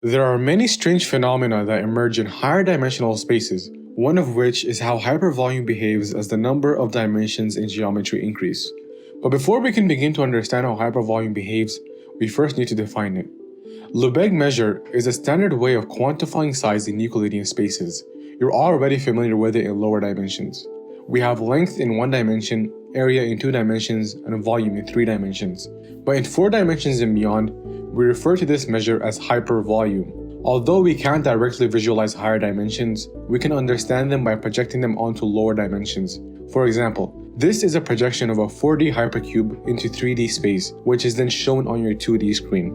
There are many strange phenomena that emerge in higher dimensional spaces, one of which is how hypervolume behaves as the number of dimensions in geometry increase. But before we can begin to understand how hypervolume behaves, we first need to define it. Lebesgue measure is a standard way of quantifying size in Euclidean spaces. You're already familiar with it in lower dimensions. We have length in 1 dimension, area in 2 dimensions, and volume in 3 dimensions. But in 4 dimensions and beyond, we refer to this measure as hypervolume. Although we can't directly visualize higher dimensions, we can understand them by projecting them onto lower dimensions. For example, this is a projection of a 4D hypercube into 3D space, which is then shown on your 2D screen.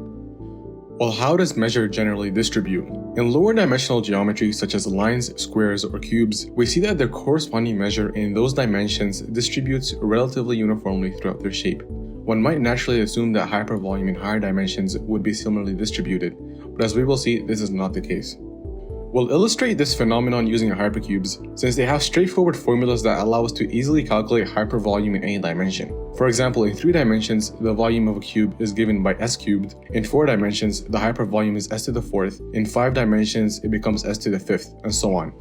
Well, how does measure generally distribute? In lower dimensional geometry such as lines, squares, or cubes, we see that the corresponding measure in those dimensions distributes relatively uniformly throughout their shape. One might naturally assume that hypervolume in higher dimensions would be similarly distributed, but as we will see, this is not the case. We'll illustrate this phenomenon using hypercubes, since they have straightforward formulas that allow us to easily calculate hypervolume in any dimension. For example, in 3 dimensions, the volume of a cube is given by s cubed. In 4 dimensions, the hypervolume is s to the 4th. In 5 dimensions, it becomes s to the 5th, and so on.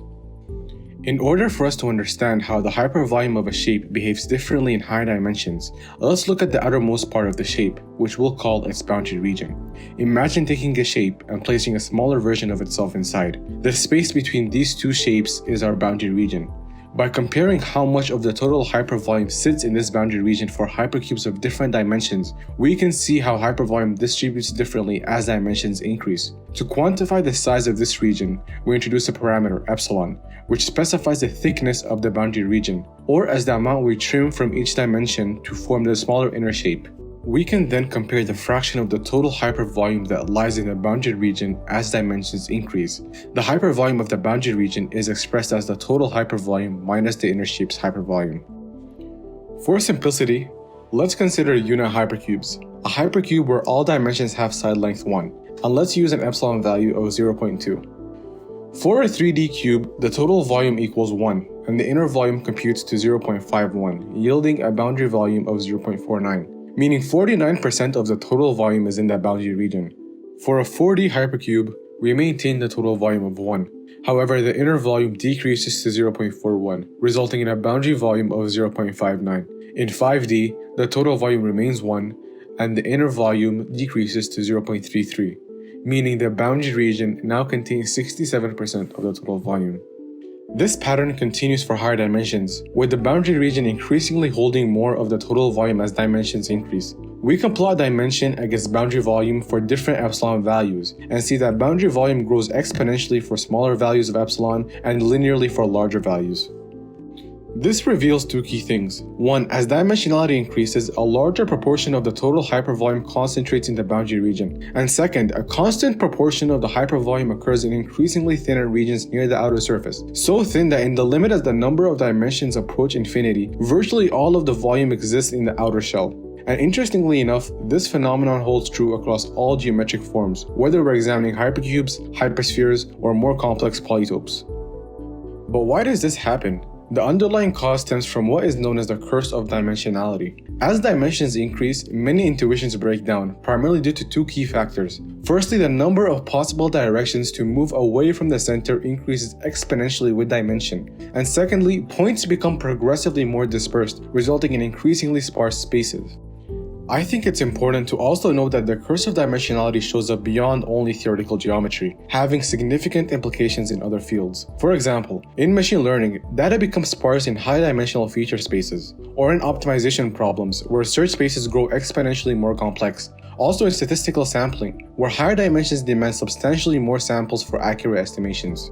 In order for us to understand how the hypervolume of a shape behaves differently in higher dimensions, let's look at the outermost part of the shape, which we'll call its boundary region. Imagine taking a shape and placing a smaller version of itself inside. The space between these two shapes is our boundary region. By comparing how much of the total hypervolume sits in this boundary region for hypercubes of different dimensions, we can see how hypervolume distributes differently as dimensions increase. To quantify the size of this region, we introduce a parameter, epsilon, which specifies the thickness of the boundary region, or as the amount we trim from each dimension to form the smaller inner shape. We can then compare the fraction of the total hypervolume that lies in the boundary region as dimensions increase. The hypervolume of the boundary region is expressed as the total hypervolume minus the inner shape's hypervolume. For simplicity, let's consider unit hypercubes, a hypercube where all dimensions have side length 1, and let's use an epsilon value of 0.2. For a 3D cube, the total volume equals 1, and the inner volume computes to 0.51, yielding a boundary volume of 0.49. Meaning 49% of the total volume is in that boundary region. For a 4D hypercube, we maintain the total volume of 1. However, the inner volume decreases to 0.41, resulting in a boundary volume of 0.59. In 5D, the total volume remains 1, and the inner volume decreases to 0.33, meaning the boundary region now contains 67% of the total volume. This pattern continues for higher dimensions, with the boundary region increasingly holding more of the total volume as dimensions increase. We can plot dimension against boundary volume for different epsilon values, and see that boundary volume grows exponentially for smaller values of epsilon and linearly for larger values. This reveals 2 key things. 1. As dimensionality increases, a larger proportion of the total hypervolume concentrates in the boundary region. And 2nd, a constant proportion of the hypervolume occurs in increasingly thinner regions near the outer surface. So thin that in the limit as the number of dimensions approach infinity, virtually all of the volume exists in the outer shell. And interestingly enough, this phenomenon holds true across all geometric forms, whether we're examining hypercubes, hyperspheres, or more complex polytopes. But why does this happen? The underlying cause stems from what is known as the curse of dimensionality. As dimensions increase, many intuitions break down, primarily due to 2 key factors. Firstly, the number of possible directions to move away from the center increases exponentially with dimension. And secondly, points become progressively more dispersed, resulting in increasingly sparse spaces. I think it's important to also note that the curse of dimensionality shows up beyond only theoretical geometry, having significant implications in other fields. For example, in machine learning, data becomes sparse in high-dimensional feature spaces, or in optimization problems where search spaces grow exponentially more complex. Also in statistical sampling, where higher dimensions demand substantially more samples for accurate estimations.